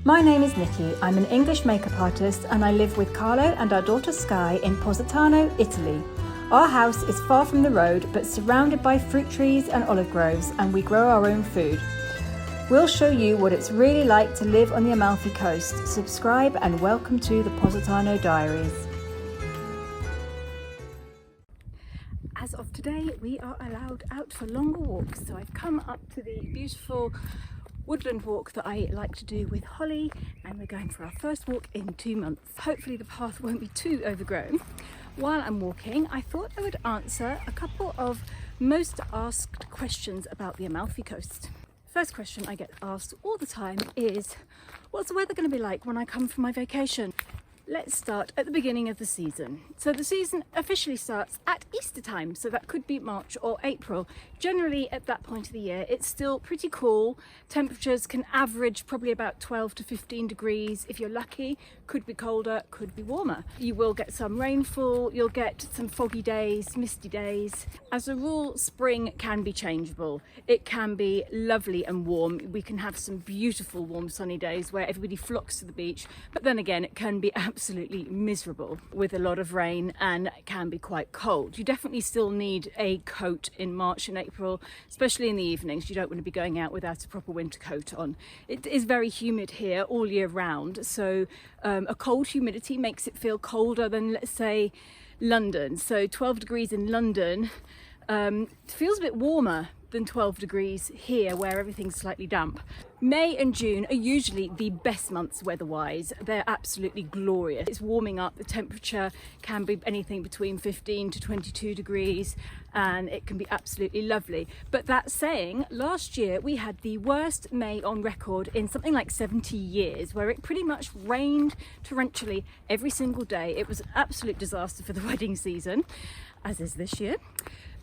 My name is Nicki. I'm an English makeup artist and I live with Carlo and our daughter Sky in Positano, Italy. Our house is far from the road but surrounded by fruit trees and olive groves, and we grow our own food. We'll show you what it's really like to live on the Amalfi Coast. Subscribe and welcome to the Positano Diaries. As of today, we are allowed out for longer walks, so I've come up to the beautiful woodland walk that I like to do with Holly, and we're going for our first walk in 2 months. Hopefully the path won't be too overgrown. While I'm walking, I thought I would answer a couple of most asked questions about the Amalfi Coast. First question I get asked all the time is, what's the weather going to be like when I come for my vacation? Let's start at the beginning of the season. So the season officially starts at Easter time, so that could be March or April. Generally at that point of the year, it's still pretty cool. Temperatures can average probably about 12 to 15 degrees. If you're lucky, could be colder, could be warmer. You will get some rainfall, you'll get some foggy days, misty days. As a rule, spring can be changeable. It can be lovely and warm. We can have some beautiful warm sunny days where everybody flocks to the beach, but then again, it can be absolutely miserable with a lot of rain and it can be quite cold. You definitely still need a coat in March and April, especially in the evenings. You don't want to be going out without a proper winter coat on. It is very humid here all year round, so a cold humidity makes it feel colder than, let's say, London. So 12 degrees in London feels a bit warmer than 12 degrees here where everything's slightly damp. May and June are usually the best months weather-wise. They're absolutely glorious. It's warming up, the temperature can be anything between 15 to 22 degrees and it can be absolutely lovely. But that saying, last year we had the worst May on record in something like 70 years, where it pretty much rained torrentially every single day. It was an absolute disaster for the wedding season, as is this year.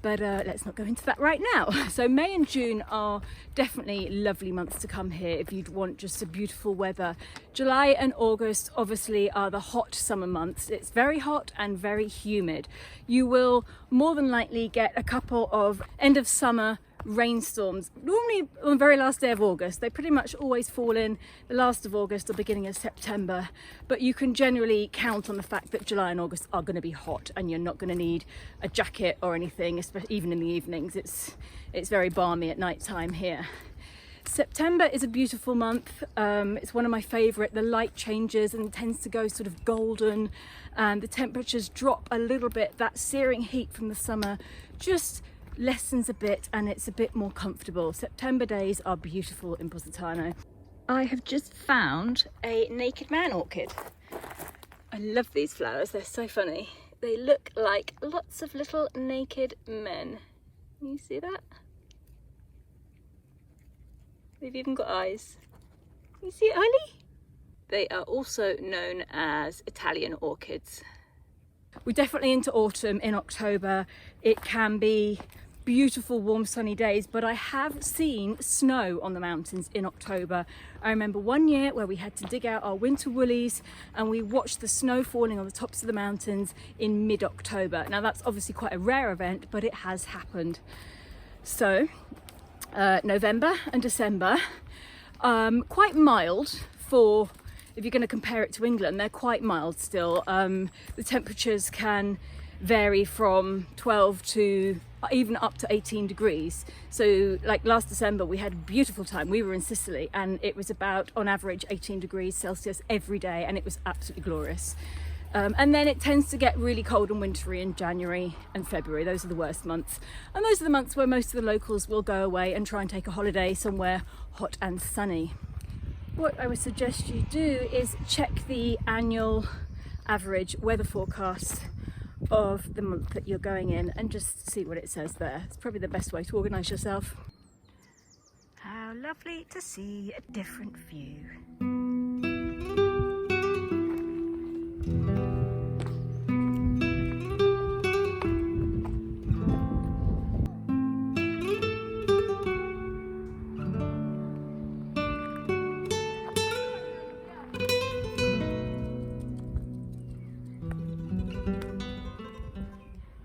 But let's not go into that right now. So May and June are definitely lovely months to come here if you'd want just a beautiful weather. July and August obviously are the hot summer months. It's very hot and very humid. You will more than likely get a couple of end of summer rainstorms, normally on the very last day of August. They pretty much always fall in the last of August or beginning of September, but you can generally count on the fact that July and August are going to be hot and you're not going to need a jacket or anything, especially even in the evenings. It's very balmy at night time here. September is a beautiful month. It's one of my favourite. The light changes and tends to go sort of golden and the temperatures drop a little bit. That searing heat from the summer just lessens a bit and it's a bit more comfortable. September days are beautiful in Positano. I have just found a naked man orchid. I love these flowers, they're so funny. They look like lots of little naked men. Can you see that? They've even got eyes. Can you see it, Holly? They are also known as Italian orchids. We're definitely into autumn in October. It can be beautiful warm sunny days, but I have seen snow on the mountains in October. I remember one year where we had to dig out our winter woolies and we watched the snow falling on the tops of the mountains in mid-October. Now that's obviously quite a rare event, but it has happened. So November and December, quite mild for, if you're going to compare it to England, they're quite mild still. The temperatures can vary from 12 to even up to 18 degrees. So like last December we had a beautiful time. We were in Sicily and it was about on average 18 degrees Celsius every day and it was absolutely glorious. And then it tends to get really cold and wintry in January and February. Those are the worst months. And those are the months where most of the locals will go away and try and take a holiday somewhere hot and sunny. What I would suggest you do is check the annual average weather forecast of the month that you're going in and just see what it says there. It's probably the best way to organise yourself. How lovely to see a different view.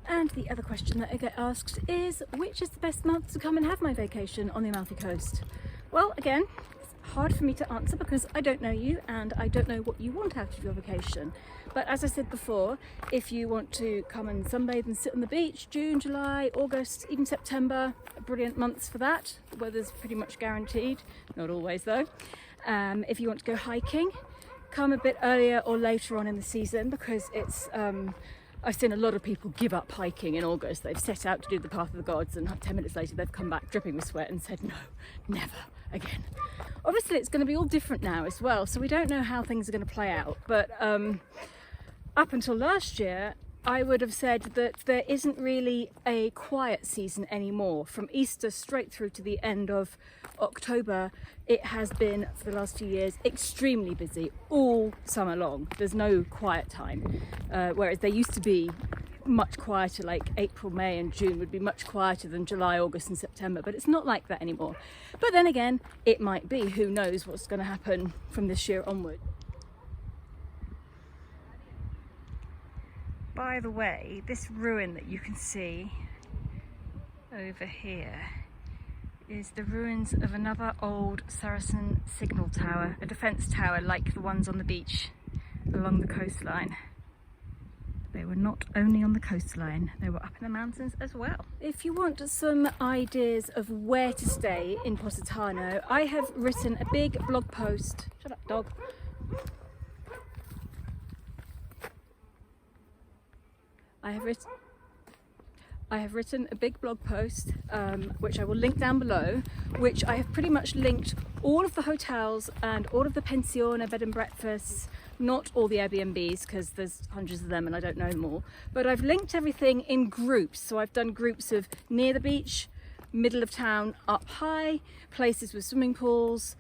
And the other question that I get asked is, which is the best month to come and have my vacation on the Amalfi Coast? Well, again, it's hard for me to answer because I don't know you and I don't know what you want out of your vacation. But as I said before, if you want to come and sunbathe and sit on the beach, June, July, August, even September, brilliant months for that. The weather's pretty much guaranteed, not always though. If you want to go hiking, come a bit earlier or later on in the season because it's I've seen a lot of people give up hiking in August. They've set out to do the Path of the Gods and 10 minutes later they've come back dripping with sweat and said no, never again. Obviously it's going to be all different now as well, so we don't know how things are going to play out, but up until last year I would have said that there isn't really a quiet season anymore. From Easter straight through to the end of October, it has been, for the last few years, extremely busy all summer long. There's no quiet time, whereas there used to be much quieter, like April, May and June would be much quieter than July, August and September, but it's not like that anymore. But then again, it might be. Who knows what's going to happen from this year onward. By the way, this ruin that you can see over here is the ruins of another old Saracen signal tower, a defence tower like the ones on the beach along the coastline. They were not only on the coastline, they were up in the mountains as well. If you want some ideas of where to stay in Positano, I have written a big blog post. Shut up, dog. I have written a big blog post, which I will link down below, which I have pretty much linked all of the hotels and all of the pensione, bed and breakfasts, not all the Airbnbs because there's hundreds of them and I don't know them all, but I've linked everything in groups. So I've done groups of near the beach, middle of town, up high, places with swimming pools,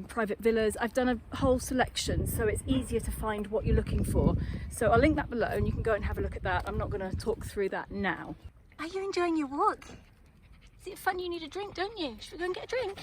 private villas. I've done a whole selection so it's easier to find what you're looking for. So I'll link that below and you can go and have a look at that. I'm not going to talk through that now. Are you enjoying your walk? Is it fun? You need a drink, don't you? Should we go and get a drink?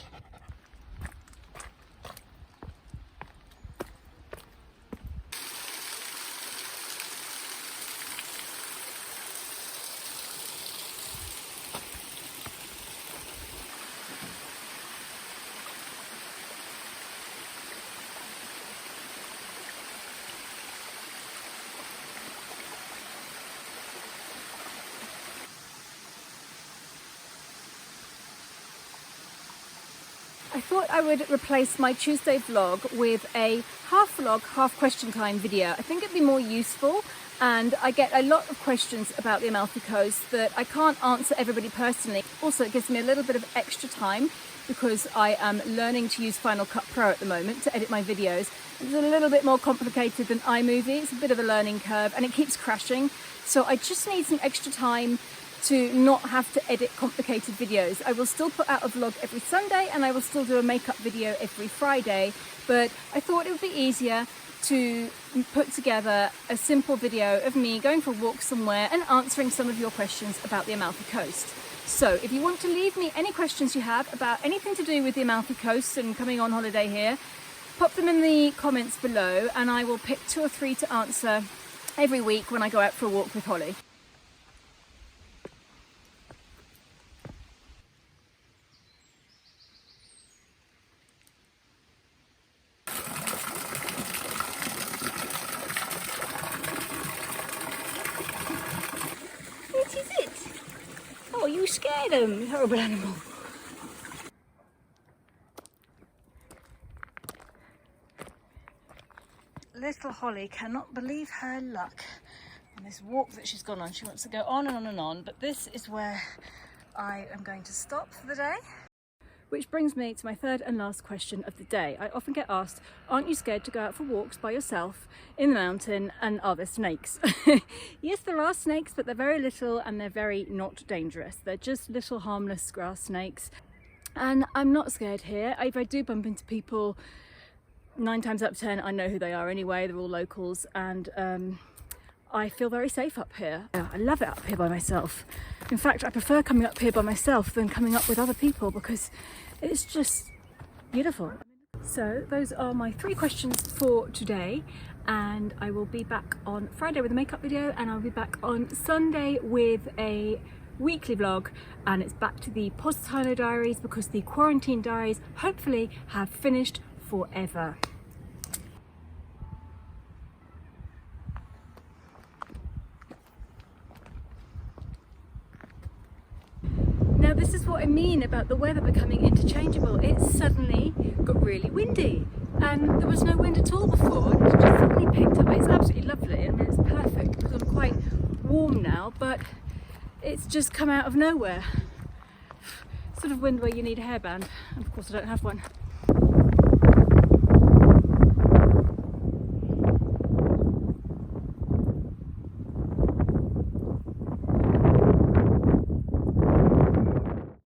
I thought I would replace my Tuesday vlog with a half vlog, half question time video. I think it'd be more useful, and I get a lot of questions about the Amalfi Coast that I can't answer everybody personally. Also, it gives me a little bit of extra time because I am learning to use Final Cut Pro at the moment to edit my videos. It's a little bit more complicated than iMovie. It's a bit of a learning curve and it keeps crashing. So I just need some extra time to not have to edit complicated videos. I will still put out a vlog every Sunday and I will still do a makeup video every Friday, but I thought it would be easier to put together a simple video of me going for a walk somewhere and answering some of your questions about the Amalfi Coast. So if you want to leave me any questions you have about anything to do with the Amalfi Coast and coming on holiday here, pop them in the comments below and I will pick 2 or 3 to answer every week when I go out for a walk with Holly. Oh, you scared him, you horrible animal. Little Holly cannot believe her luck on this walk that she's gone on. She wants to go on and on and on, but this is where I am going to stop for the day. Which brings me to my third and last question of the day. I often get asked, aren't you scared to go out for walks by yourself in the mountain, and are there snakes? Yes, there are snakes, but they're very little and they're very not dangerous. They're just little harmless grass snakes. And I'm not scared here. If I do bump into people, 9 times out of 10, I know who they are anyway. They're all locals, and I feel very safe up here. I love it up here by myself. In fact, I prefer coming up here by myself than coming up with other people because it's just beautiful. So those are my 3 questions for today, and I will be back on Friday with a makeup video, and I'll be back on Sunday with a weekly vlog, and it's back to the Positano diaries because the quarantine diaries hopefully have finished forever. Now this is what I mean about the weather becoming interchangeable. It suddenly got really windy and there was no wind at all before, and it just suddenly picked up. It's absolutely lovely. I mean, it's perfect because I'm quite warm now, but it's just come out of nowhere. Sort of wind where you need a hairband, and of course I don't have one.